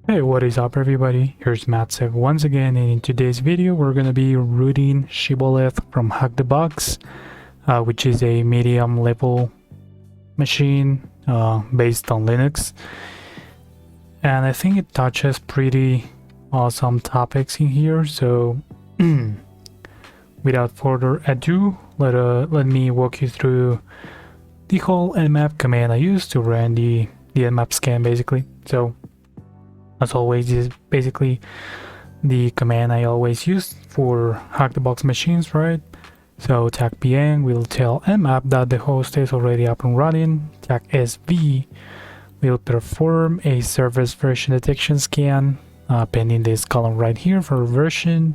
Hey, what is up everybody? Here's Matsev once again, and in today's video we're gonna be rooting Shibboleth from Hack the Box, which is a medium level machine based on Linux. And I think it touches pretty awesome topics in here, so without further ado, let me walk you through the whole nmap command I use to run the nmap scan basically. So as always, this is basically the command I always use for hack the box machines, right? So tag pn will tell nmap that the host is already up and running. Tag sv will perform a service version detection scan, pending this column right here for version.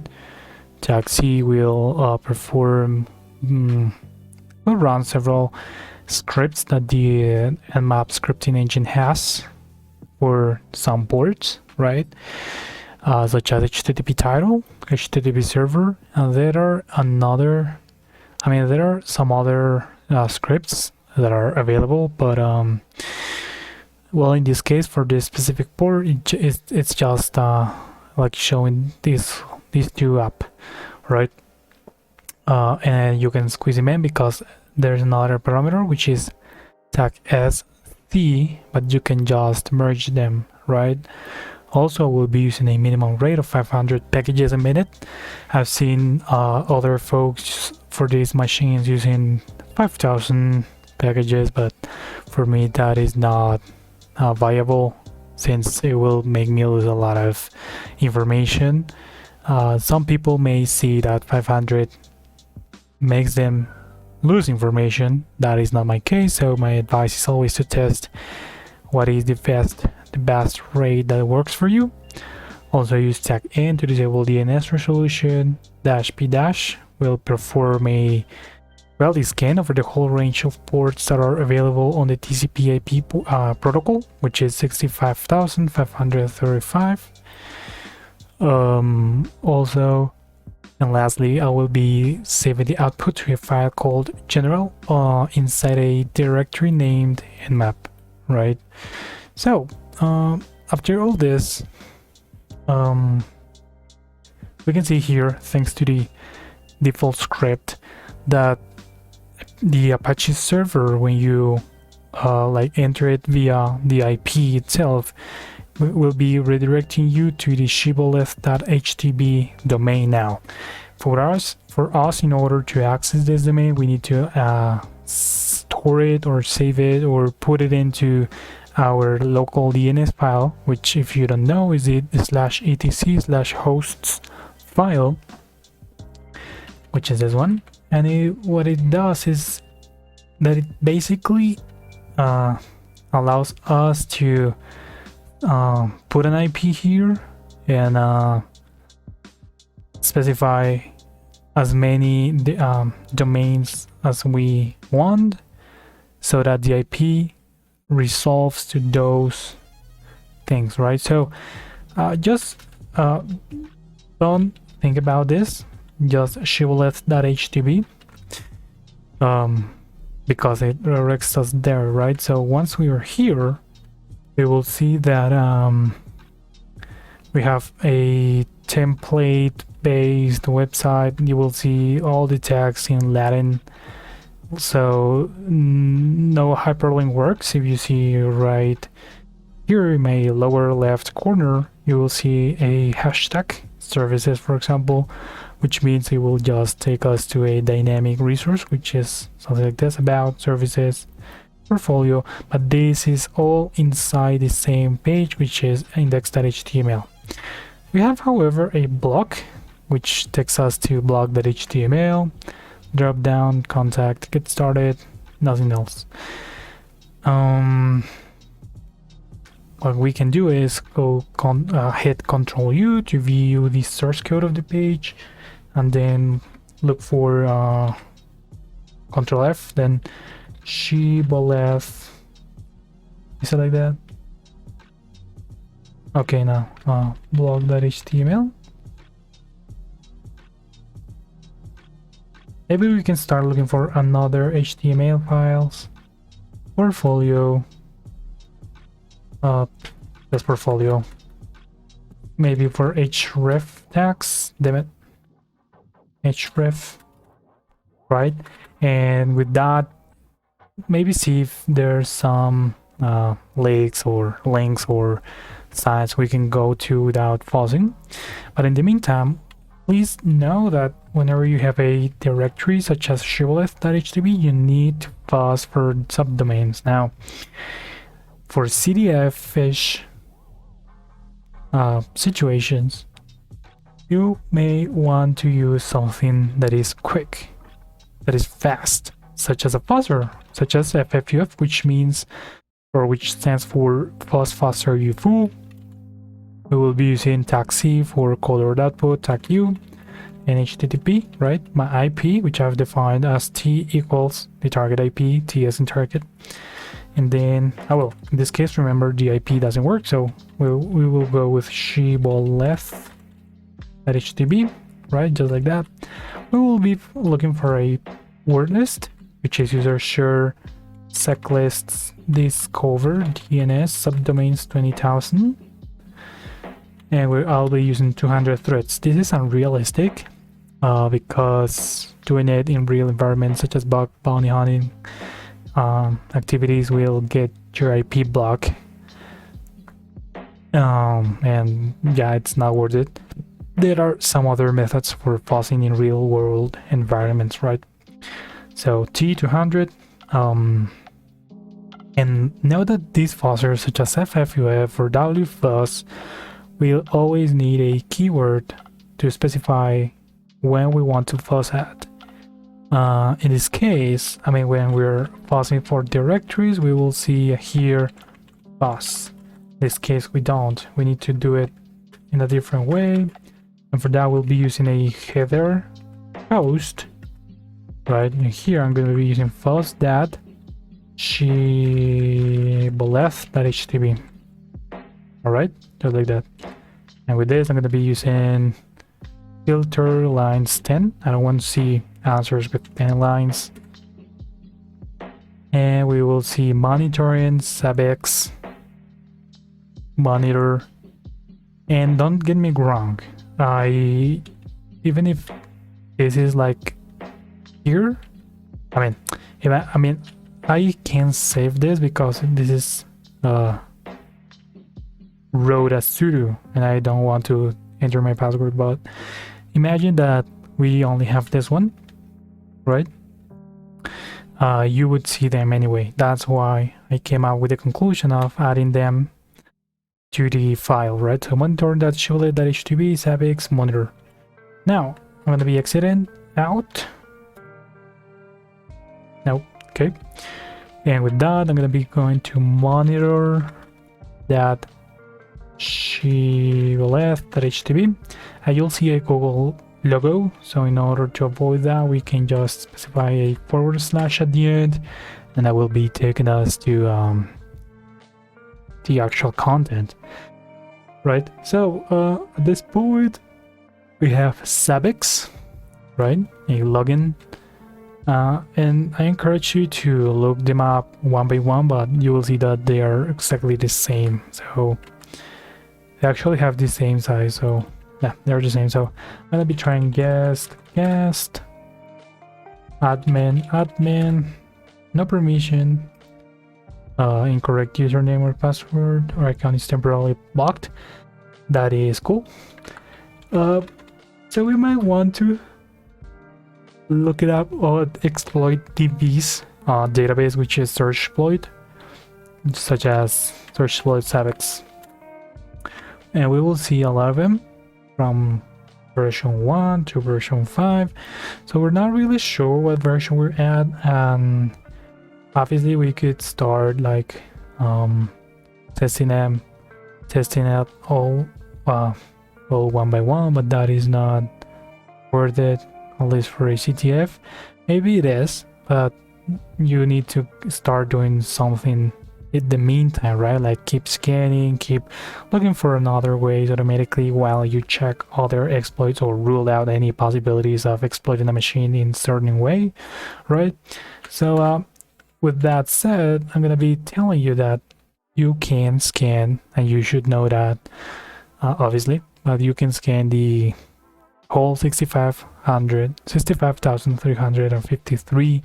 Tag c will will run several scripts that the nmap scripting engine has for some ports, right? Such as HTTP title, HTTP server, and there are some other scripts that are available, but well, in this case, for this specific port, it's just like showing these two up, right? And you can squeeze them in because there's another parameter which is tag s, but you can just merge them, right? Also, we'll be using a minimum rate of 500 packages a minute. I've seen other folks for these machines using 5,000 packages, but for me that is not viable, since it will make me lose a lot of information. Some people may see that 500 makes them lose information. That is not my case, so my advice is always to test what is the best rate that works for you. Also use tag n to disable DNS resolution. -p- will perform a quality scan over the whole range of ports that are available on the TCP/IP protocol, which is 65,535. Also, and lastly, I will be saving the output to a file called general inside a directory named nmap, right? So after all this, we can see here, thanks to the default script, that the Apache server, when you like enter it via the IP itself, will be redirecting you to the shibboleth.htb domain now. For us, in order to access this domain, we need to store it or save it or put it into our local DNS file, which, if you don't know, is the /etc/hosts file, which is this one. And what it does is that it basically allows us to put an IP here and specify as many domains as we want, so that the IP resolves to those things, right? So just don't think about this, just shibboleth.htb, because it redirects us there, right? So once we are here, we will see that we have a template based website. You will see all the tags in Latin, so no hyperlink works. If you see right here in my lower left corner, you will see a hashtag services, for example, which means it will just take us to a dynamic resource, which is something like this, about services portfolio. But this is all inside the same page, which is index.html. We have, however, a block which takes us to blog.html, drop down, contact, get started, nothing else. What we can do is go hit Ctrl U to view the source code of the page, and then look for Ctrl F, then Shibboleth. Is it like that? Okay, now blog.html. Maybe we can start looking for another HTML files. Portfolio. This portfolio. maybe for href tags, damn it, href, right? And with that, maybe see if there's some links or sites we can go to without pausing. But in the meantime, please know that whenever you have a directory such as Shibboleth.htb, you need to pause for subdomains. Now, for CDF-ish situations, you may want to use something that is quick, that is fast, such as a fuzzer, such as FFUF, which stands for fast faster UFU. We will be using tag C for colored output, tag U, and HTTP, right? My IP, which I've defined as T equals the target IP, T as in target. And then, in this case, remember the IP doesn't work, so we will go with Shibboleth.htb, right? Just like that. We will be looking for a word list, which is user share seclists discover DNS subdomains 20,000. And I'll be using 200 threads. This is unrealistic because doing it in real environments such as bug bounty hunting activities will get your IP blocked. And yeah, it's not worth it. There are some other methods for fuzzing in real world environments, right? So T200. And know that these fuzzers such as FFUF or WFuzz we'll always need a keyword to specify when we want to fuzz at. In this case, when we're fuzzing for directories, we will see here fuzz. In this case, we don't. We need to do it in a different way. And for that, we'll be using a header host. Right, and here I'm going to be using fuzz.shibboleth.htb. Alright, just like that. And with this, I'm going to be using filter lines 10. I don't want to see answers with 10 lines. And we will see monitoring, subx, monitor. And don't get me wrong, even if this is like here, I can save this because this is wrote as sudo and I don't want to enter my password. But imagine that we only have this one, right? You would see them anyway. That's why I came out with the conclusion of adding them to the file, right? So monitor.shibboleth.htb subx monitor. Now I'm going to be exiting out. Nope. Okay. And with that, I'm going to be going to monitor that Shibboleth.htb, and you'll see a Google logo. So in order to avoid that, we can just specify a / at the end, and that will be taking us to the actual content, right? So at this point, we have subx, right? A login. And I encourage you to look them up one by one, but you will see that they are exactly the same. So they actually have the same size, so yeah, they're the same. So I'm gonna be trying guest, admin, no permission, incorrect username or password, or account is temporarily blocked. That is cool. So we might want to look it up or exploit DB's database, which is searchploit, such as searchploit subx, and we will see a lot of them from version 1 to version 5. So we're not really sure what version we're at, and obviously we could start like testing out all one by one, but that is not worth it, at least for a CTF. Maybe it is, but you need to start doing something in the meantime, right? Like keep scanning, keep looking for another ways automatically while you check other exploits or rule out any possibilities of exploiting a machine in certain way, right? So with that said, I'm gonna be telling you that you can scan, and you should know that obviously, but you can scan the whole 65,353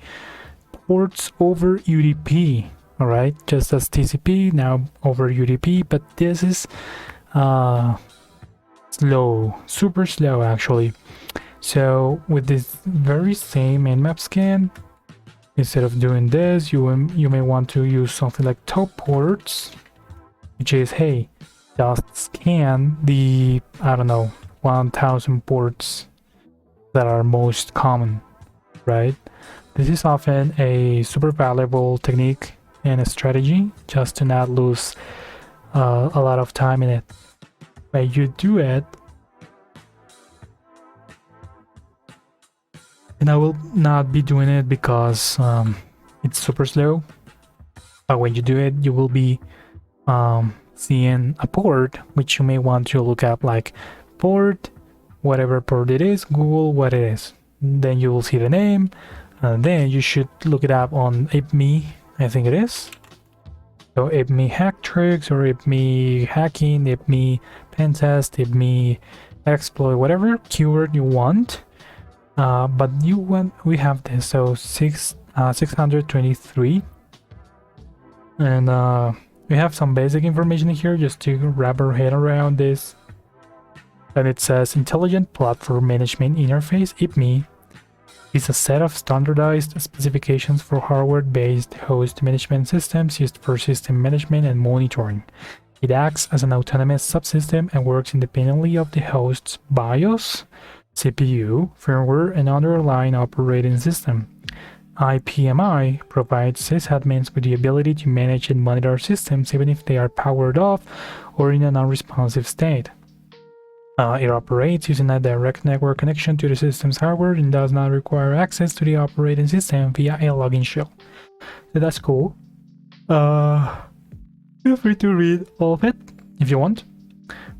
ports over UDP. All right, just as TCP, now over UDP, but this is slow, super slow actually. So with this very same nmap scan, instead of doing this, you may want to use something like top ports, which is, hey, just scan the, I don't know, 1000 ports that are most common, right? This is often a super valuable technique and a strategy just to not lose a lot of time in it. When you do it, and I will not be doing it because it's super slow, but when you do it, you will be seeing a port which you may want to look up, like port, whatever port it is, Google what it is. Then you will see the name, and then you should look it up on IPME, I think it is. So IPME hack tricks, or IPME hacking, IPME pentest, IPME exploit, whatever keyword you want. But we have this, so 623, and we have some basic information here just to wrap our head around this. And it says Intelligent Platform Management Interface, IPME, is a set of standardized specifications for hardware-based host management systems used for system management and monitoring. It acts as an autonomous subsystem and works independently of the host's BIOS, CPU, firmware, and underlying operating system. IPMI provides sysadmins with the ability to manage and monitor systems even if they are powered off or in a non-responsive state. It operates using a direct network connection to the system's hardware and does not require access to the operating system via a login shell. So that's cool. Feel free to read all of it if you want.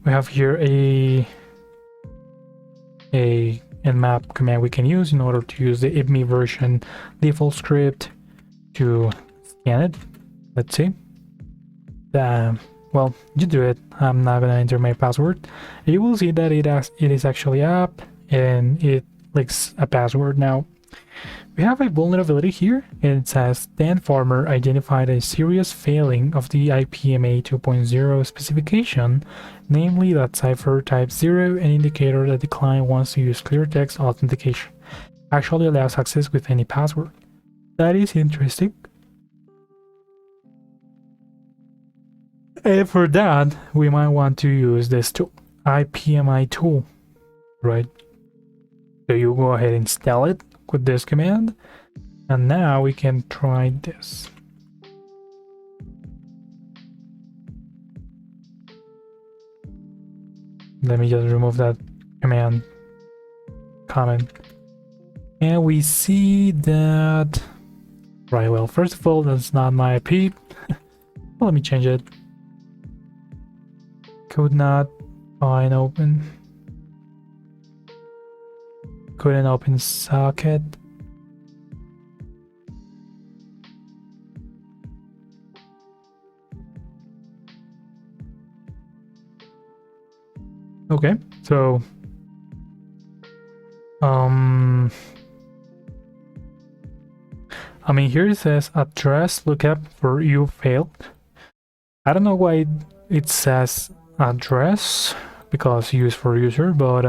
We have here a nmap command we can use in order to use the IPME version default script to scan it. Let's see. Well, you do it. I'm not gonna enter my password. You will see that it is actually up and it likes a password. Now we have a vulnerability here, and it says Dan Farmer identified a serious failing of the IPMA 2.0 specification, namely that cipher type 0, an indicator that the client wants to use clear text authentication, actually allows access with any password. That is interesting. And for that, we might want to use this tool, IPMI tool, right? So you go ahead and install it with this command, and now we can try this. Let me just remove that command comment, and we see that, right, well, first of all, that's not my IP. Let me change it. Could not find open. Couldn't open socket. Okay, so I mean, here it says address lookup for you failed. I don't know why it says address, because used for user, but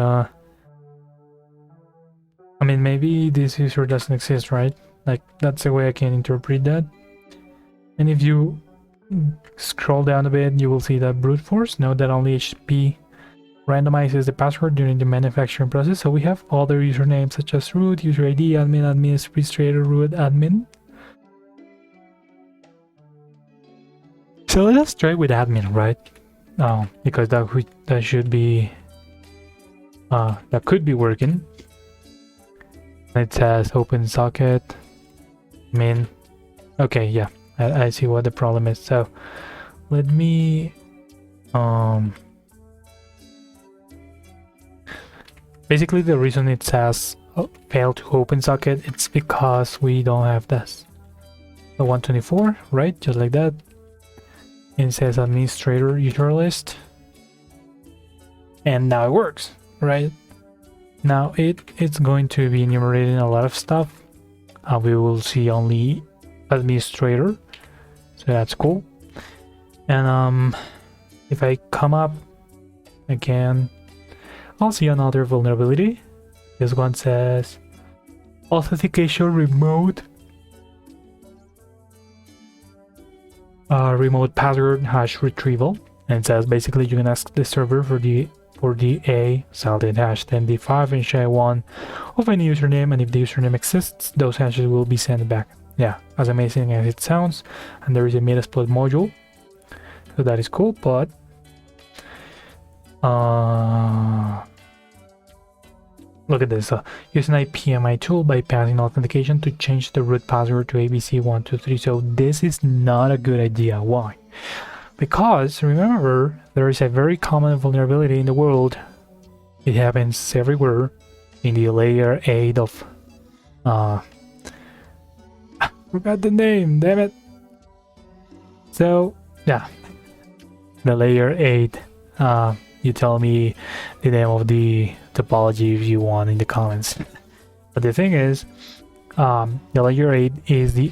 I mean, maybe this user doesn't exist, right? Like, that's the way I can interpret that. And if you scroll down a bit, you will see that brute force. Note that only HTB randomizes the password during the manufacturing process. So we have other usernames such as root, user ID, admin, administrator, root, admin. So let's try with admin, right? Because that should be that could be working. It says open socket min. Okay, yeah, I see what the problem is. So let me basically the reason it says fail to open socket, it's because we don't have this. The 124, right? Just like that. And it says administrator user list. and now it works, right? Now it's going to be enumerating a lot of stuff. We will see only administrator, so that's cool. And if I come up again, I'll see another vulnerability. This one says authentication remote remote password hash retrieval, and it says basically you can ask the server for the a solid hash 10d5 and SHA-1 of any username, and if the username exists, those hashes will be sent back. Yeah, as amazing as it sounds. And there is a Metasploit module, so that is cool. But look at this. Use an IPMI tool by passing authentication to change the root password to ABC123. So this is not a good idea. Why? Because remember, there is a very common vulnerability in the world. It happens everywhere in the layer 8 of forgot the name, damn it. So yeah, the layer 8. You tell me the name of the topology if you want in the comments. But the thing is, the layer 8 is the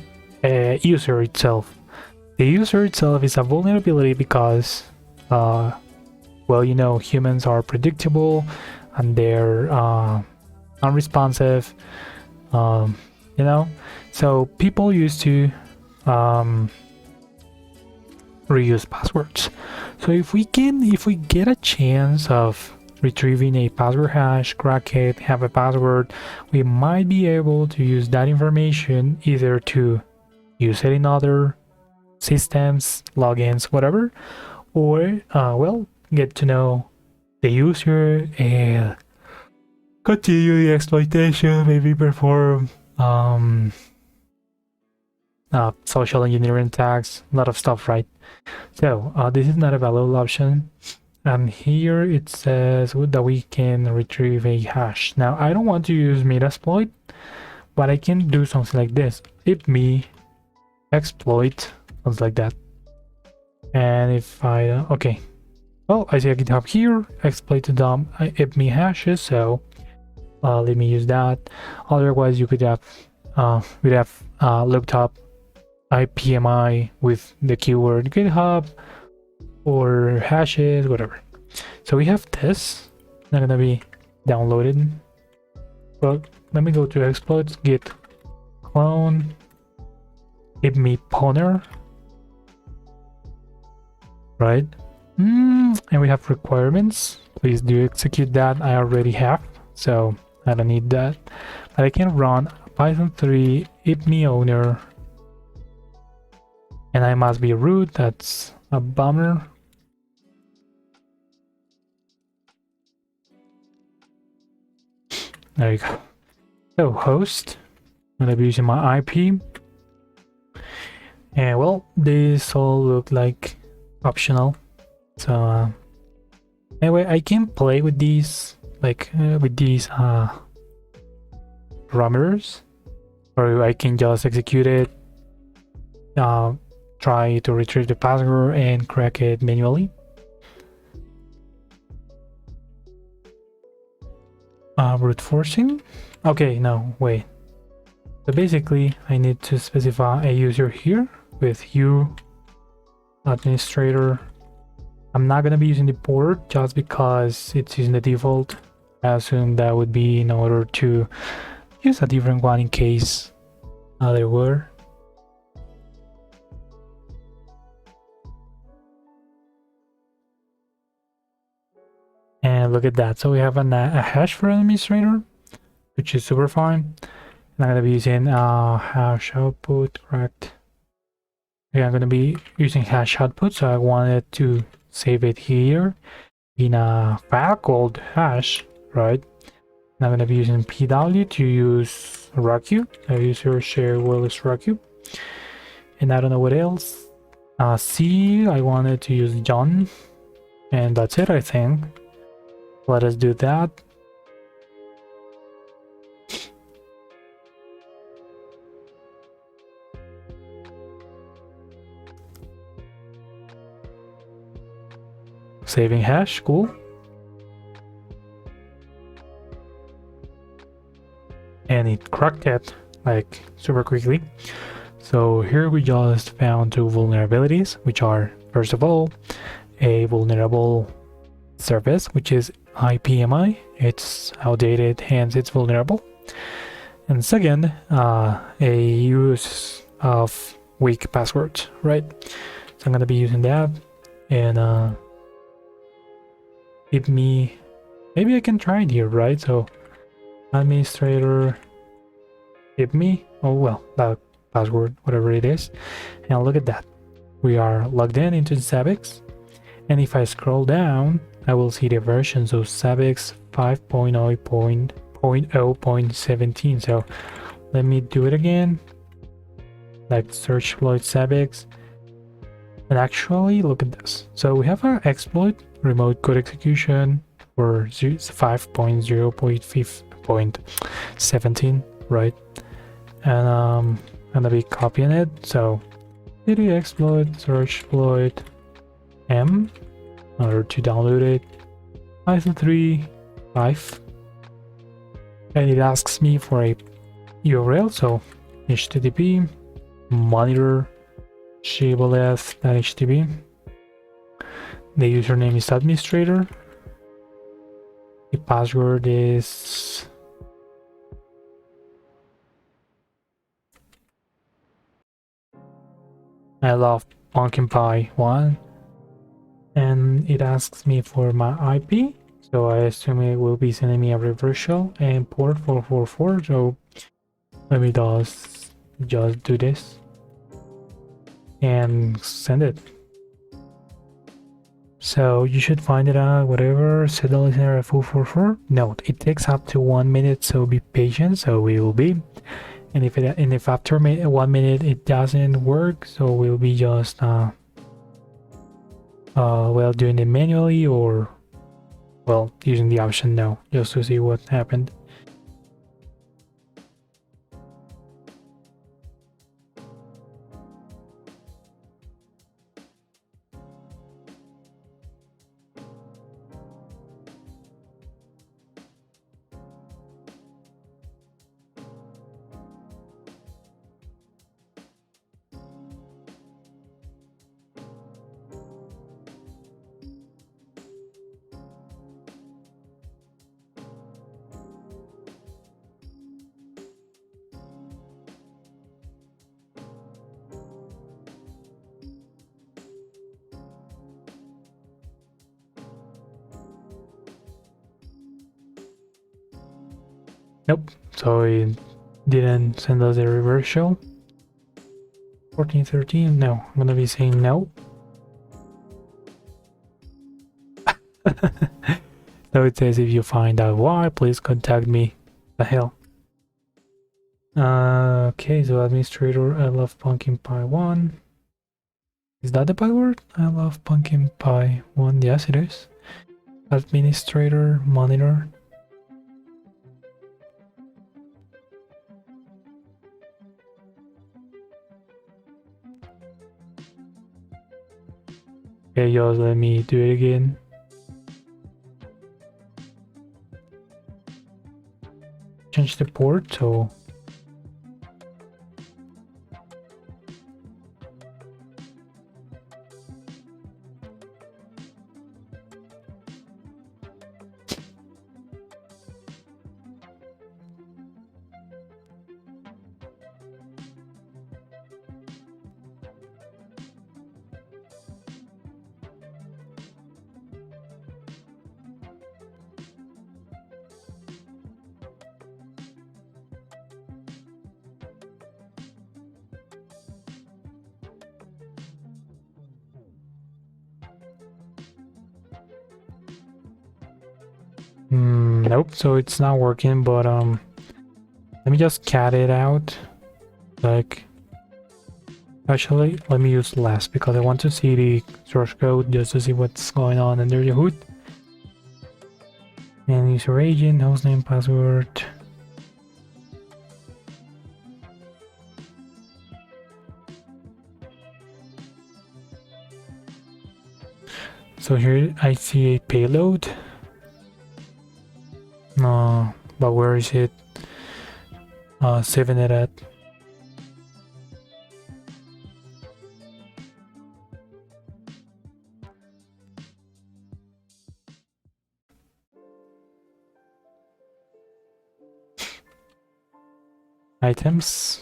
user itself. The user itself is a vulnerability because, well, you know, humans are predictable and they're unresponsive, you know. So people used to reuse passwords. So if we get a chance of retrieving a password hash, crack it, have a password, we might be able to use that information either to use it in other systems, logins, whatever, or well, get to know the user and continue the exploitation, maybe perform social engineering attacks, a lot of stuff, right? So this is not a valuable option, and here it says that we can retrieve a hash. Now I don't want to use Metasploit, but I can do something like this: if me exploit, something like that. And if I okay, well, I see a GitHub here, exploit to dump if me hashes, so let me use that. Otherwise you could have looked up IPMI with the keyword GitHub or hashes, whatever. So we have this, not gonna be downloaded, but let me go to exploits, git clone me pwner, right? And we have requirements. Please do execute that. I already have, so I don't need that. But I can run Python 3 me owner, and I must be root. That's a bummer. There you go. So host, I'm gonna be using my IP. And well, these all look like optional. So anyway, I can play with these, like with these parameters, or I can just execute it, try to retrieve the password and crack it manually. Brute forcing. Okay, no, wait. So basically, I need to specify a user here with you administrator. I'm not gonna be using the port just because it's using the default. I assume that would be in order to use a different one in case there were. And look at that. So we have a hash for administrator, which is super fine. And I'm gonna be using hash output, correct? Yeah, I'm gonna be using hash output, so I wanted to save it here in a file called hash, right? And I'm gonna be using pw to use Raku. I use your share wireless Raku. And I don't know what else. C, I wanted to use John. And that's it, I think. Let us do that. Saving hash, cool. and it cracked it like super quickly. So here we just found two vulnerabilities, which are, first of all, a vulnerable service, which is IPMI. It's outdated, hence it's vulnerable. And second, a use of weak passwords, right? So I'm gonna be using that, and give me, maybe I can try it here, right? So administrator, give me, oh well, that password, whatever it is, and look at that. We are logged in into Zabbix, and if I scroll down, I will see the versions of Zabbix 5.0.17. So let me do it again, like search exploit Zabbix, and actually look at this. So we have our exploit remote code execution for 5.0.17, right? And I'm gonna be copying it. So cd exploit search exploit m in order to download it, Python 3 5, and it asks me for a URL. So HTTP monitor Shibboleth.htb. The username is administrator. The password is I love pumpkin pie 1, and it asks me for my IP. So I assume it will be sending me a reverse shell and port 444. So let me just do this and send it. So you should find it out, whatever, set the listener at 444. Note, it takes up to 1 minute, so be patient. So we will be, and if after 1 minute it doesn't work, so we'll be just well, doing it manually, or well, using the option no, just to see what happened. Nope, so it didn't send us a reverse shell. 1413, no, I'm gonna be saying no. So it says, if you find out why, please contact me. The hell. Okay, so administrator, I love pumpkin pie 1. Is that the password? I love pumpkin pie 1. Yes, it is. Administrator, monitor. Okay, just let me do it again. Change the port, so nope, so it's not working, but let me just cat it out. Like, actually, let me use less because I want to see the source code just to see what's going on under the hood. And user agent, hostname, password. So here I see a payload. But where is it? saving it at. Items.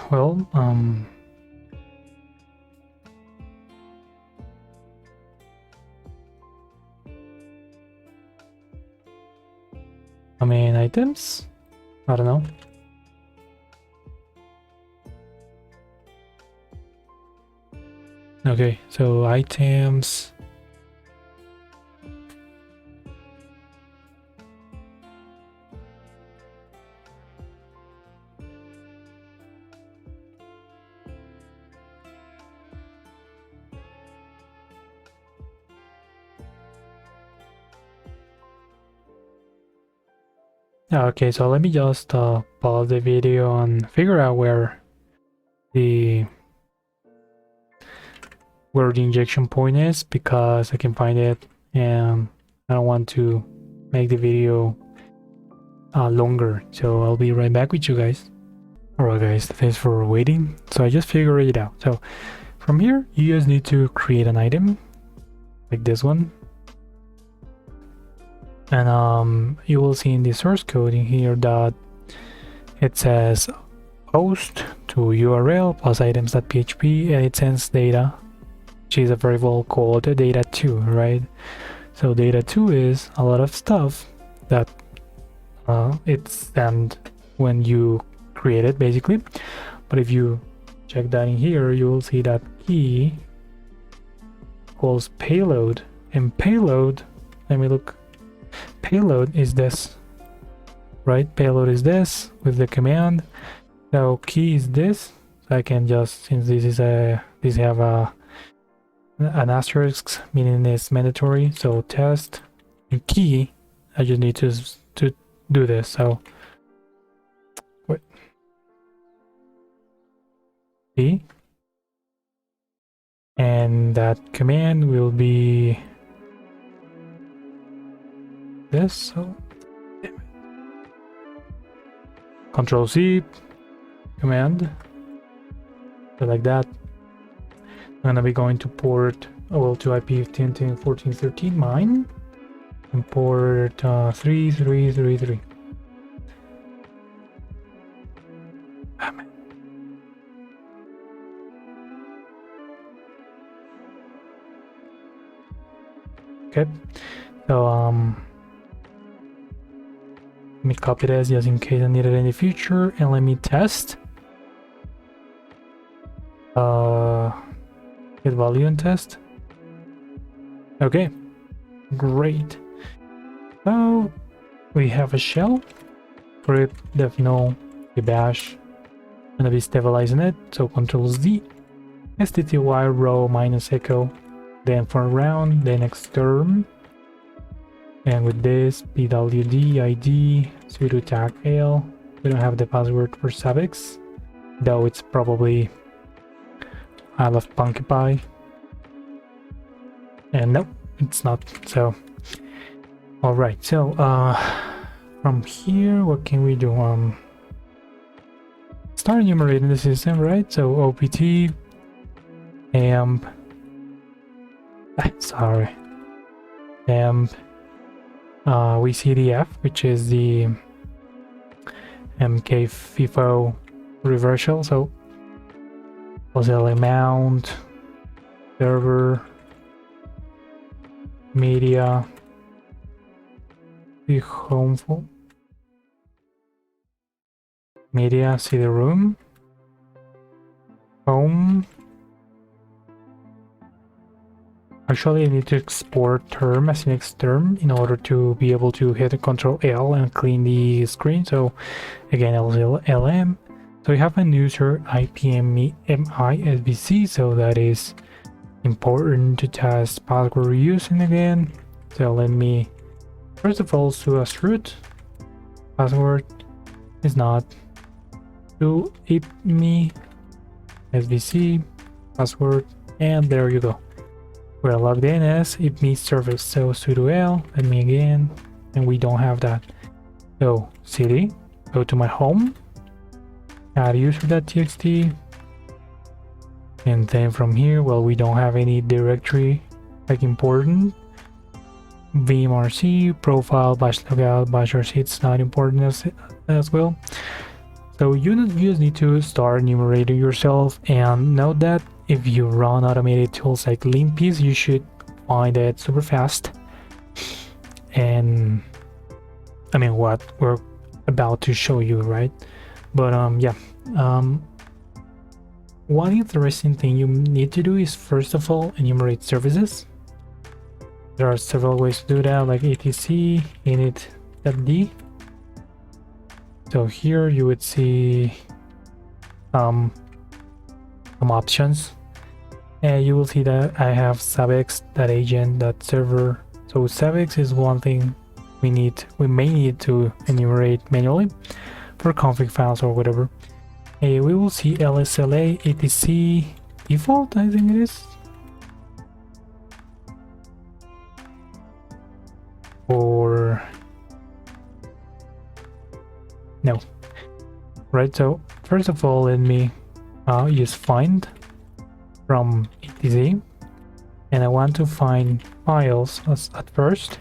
Well, I mean, items? I don't know. Okay, so items. Okay, so let me just pause the video and figure out where the injection point is, because I can find it and I don't want to make the video longer. So I'll be right back with you guys. Alright guys, thanks for waiting. So I just figured it out. So from here you just need to create an item like this one, and you will see in the source code in here that it says post to URL plus items.php, and it sends data, which is a variable called data2, right? So data2 is a lot of stuff that it's sent when you create it, basically. But if you check that in here, you will see that key calls payload, and payload, let me look, payload is this, right? Payload is this with the command. So key is this. So I can just, since this is this have an asterisk, meaning it's mandatory, so test and key, I just need to do this. So wait, key, and that command will be this. So Control C command, so like that. I'm gonna be going to port to IP 10.10.14.13 mine, and port 3333. Okay, so let me copy this just in case I need it in the future, and let me test. Get value and test. Okay, great. So we have a shell for it, definitely the bash. I'm gonna be stabilizing it, so Control Z, stty row minus echo, then for round, then exterm, and with this pwd id sudo tag al. We don't have the password for suffix, though it's probably I love Punky Pie, and nope, it's not. So all right, so from here what can we do? Start enumerating the system, right? So opt amp amp VCDF, which is the MK FIFO reversal. So LSLA mount, server, media, the home phone, media, see the room, home. Actually, I need to export term as next term in order to be able to hit Control L and clean the screen. So again, LM. So we have a user IPMI SBC, so that is important to test password reusing again. So let me first of all do as root. Password is not to IPMI SBC password, and there you go. We're logged in as IPMI service. So sudo L, let me again, and we don't have that. So cd, go to my home, add user.txt, and then from here, well, we don't have any directory like important. vmrc, profile, bash logout, bash rc, it's not important as well. So you just need to start enumerating yourself, and note that if you run automated tools like Limpies, you should find it super fast. And I mean, what we're about to show you, right? But yeah, one interesting thing you need to do is first of all enumerate services. There are several ways to do that, like etc init.d. So here you would see some options, and you will see that I have subx.agent.server. So subx is one thing we may need to enumerate manually for config files or whatever. We will see lsla etc default, I think it is, or no, right? So first of all, let me use find from etc, and I want to find files at first,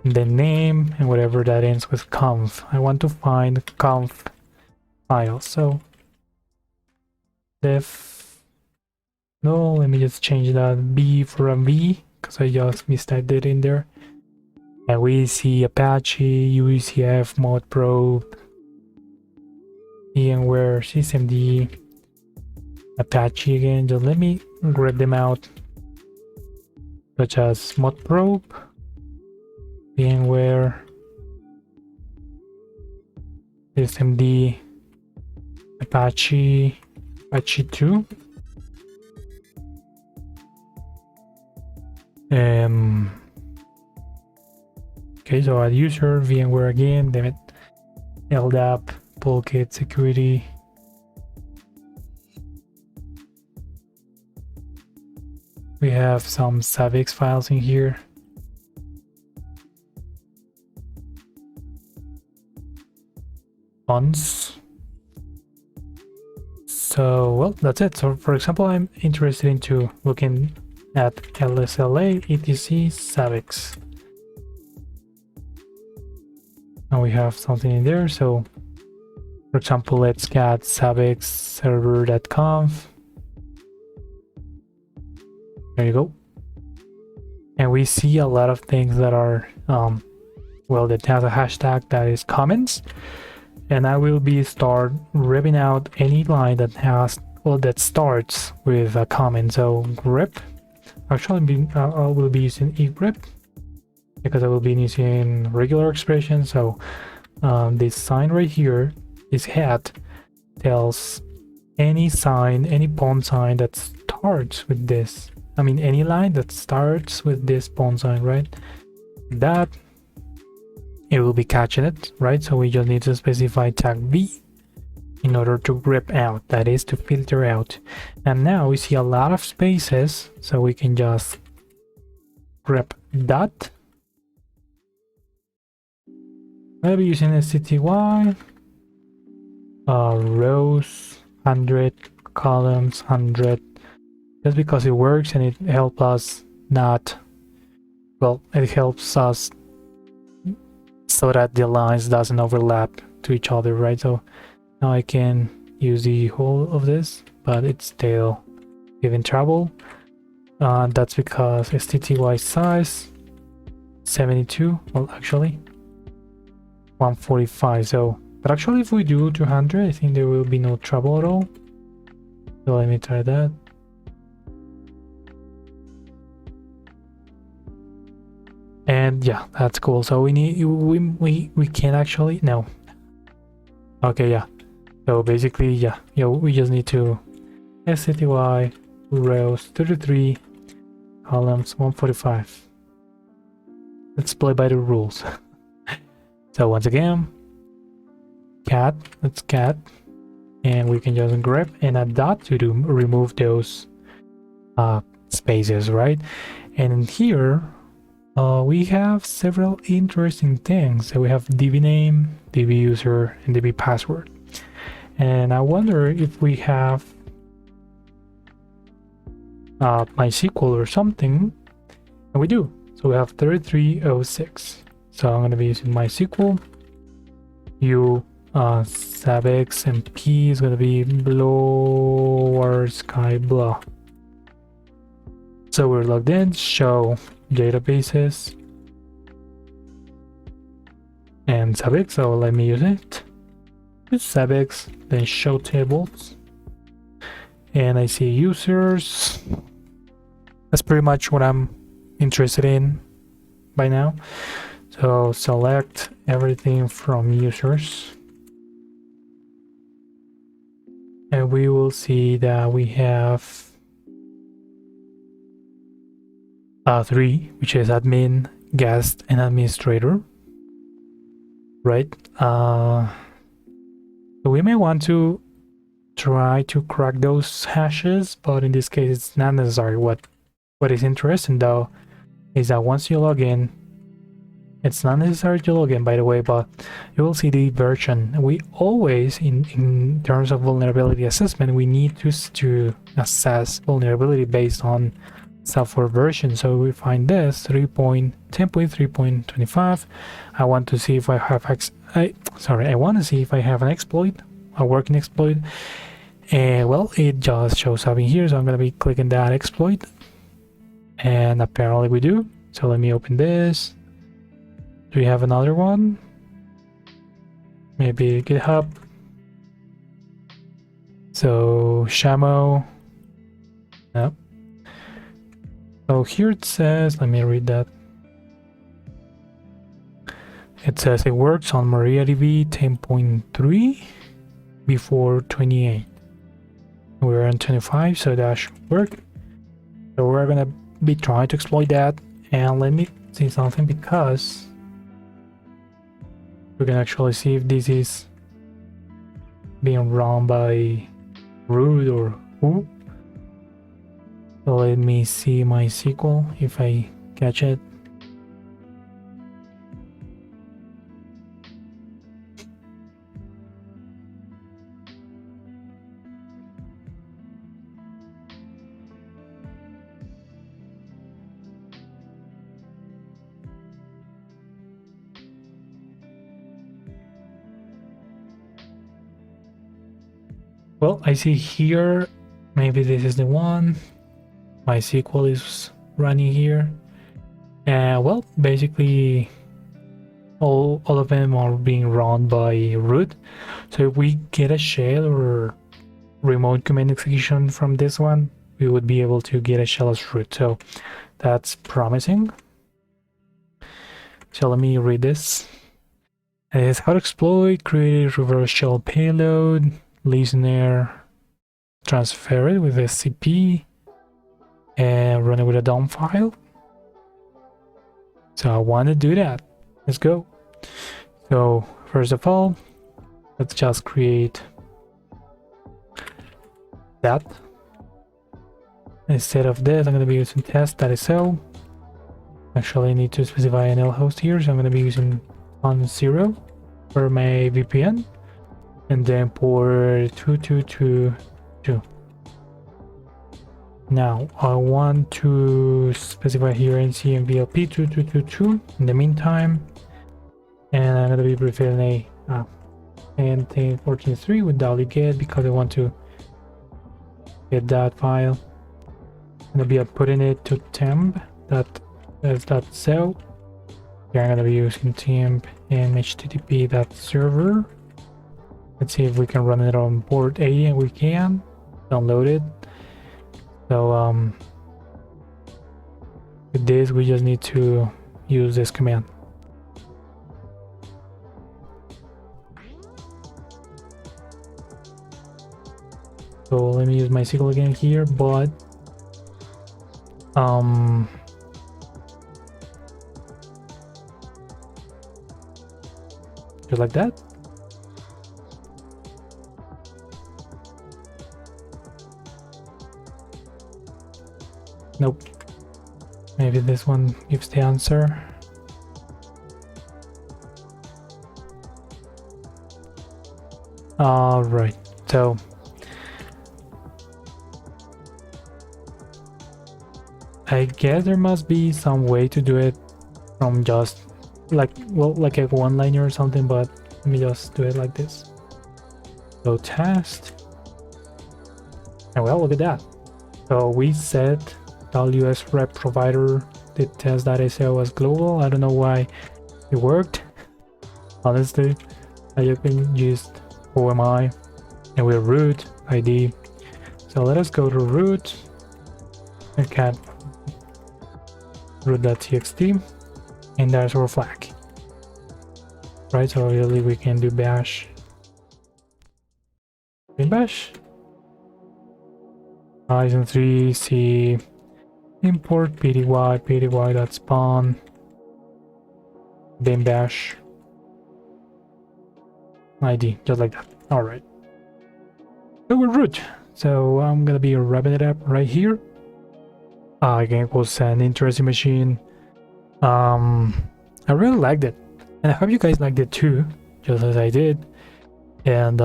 the name and whatever that ends with conf. I want to find conf files. So def, no, let me just change that B for a V because I just mistyped it in there. And we see Apache, UECF, modprobe, VMware, systemd, Apache again. Just let me grab them out, such as modprobe, VMware, systemd, Apache, Apache 2. Okay, so add user, VMware again, damn it, LDAP, Toolkit, security. We have some savix files in here. Fonts. So, well, that's it. So, for example, I'm interested into looking at lsla etc savix. Now we have something in there. So, for example, let's get savix server.conf. There you go. And we see a lot of things that are, well, that has a hashtag that is comments. And I will be start ripping out any line that has, well, that starts with a comment. So grep, actually I will be using egrep because I will be using regular expression. So this sign right here, this hat, tells any sign, any pawn sign that starts with this. I mean, any line that starts with this pawn sign, right? That it will be catching it, right? So we just need to specify tag V in order to grep out, that is to filter out. And now we see a lot of spaces, so we can just grep dot. Maybe using stty, rows 100, columns 100, just because it works and it helps us not, well, it helps us so that the lines doesn't overlap to each other, right? So now I can use the whole of this, but it's still giving trouble. That's because STTY size 72, well actually 145. So but actually if we do 200, I think there will be no trouble at all. So let me try that. And yeah, that's cool. So we need we can actually no. Okay, yeah. So basically, yeah, we just need to STTY rows 33, columns 145. Let's play by the rules. So once again, cat, let's cat, and we can just grab and add dot to remove those spaces, right? And in here, we have several interesting things. So we have DB name, DB user, and DB password. And I wonder if we have MySQL or something, and we do. So we have 3306. So I'm going to be using MySQL. Sabix and P is going to be blower sky blah. So we're logged in. Show databases and Sabix. So let me use it. Use Sabix, then show tables, and I see users. That's pretty much what I'm interested in by now. So select everything from users, and we will see that we have 3, which is admin, guest, and administrator, right? So we may want to try to crack those hashes, but in this case it's not necessary. What is interesting though is that once you log in, it's not necessary to log in, by the way, but you will see the version. We always, in terms of vulnerability assessment, we need to assess vulnerability based on software version. So we find this 3.10.3.25. I want to see if I have I want to see if I have an exploit, a working exploit, and well, it just shows up in here. So I'm going to be clicking that exploit, and apparently we do. So let me open this. Do we have another one? Maybe GitHub. So Shamo. No. So here it says, let me read that. It says it works on MariaDB 10.3 before 28. We're on 25, so that should work. So we're gonna be trying to exploit that. And let me see something, because we can actually see if this is being run by root or who. So let me see MySQL if I catch it. Well, I see here, maybe this is the one. MySQL is running here. Well, basically all of them are being run by root. So if we get a shell or remote command execution from this one, we would be able to get a shell as root. So that's promising. So let me read this. It is how to exploit, create a reverse shell payload, listener, transfer it with SCP, and run it with a DOM file. So I want to do that. Let's go. So first of all, let's just create that. Instead of this, I'm going to be using test.so. Actually, I need to specify an L host here, so I'm going to be using 10 for my VPN, and then port 2222. Now I want to specify here ncmvlp 2222 in the meantime, and I'm going to be preferring a and 10.14.3 with wget because I want to get that file. I'm gonna be putting it to temp .cell. Here I'm gonna be using temp and HTTP server. Let's see if we can run it on port 80, and we can download it. So with this we just need to use this command. So let me use my SQL again here, but just like that. Nope. Maybe this one gives the answer. Alright, so I guess there must be some way to do it from just like a one-liner or something, but let me just do it like this. So test, and well, look at that. So we set WS rep provider the test.so as global. I don't know why it worked. Honestly, I just been used OMI and we're root ID. So let us go to root and cat root.txt, and there's our flag. Right, so really we can do bash. Bash. Python 3 c import pty.spawn then bash id, just like that. All right, so we're root. So I'm gonna be wrapping it up right here. Again, it was an interesting machine. I really liked it, and I hope you guys liked it too, just as I did. And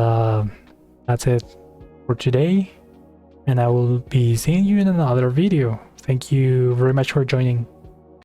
that's it for today, and I will be seeing you in another video. Thank you very much for joining.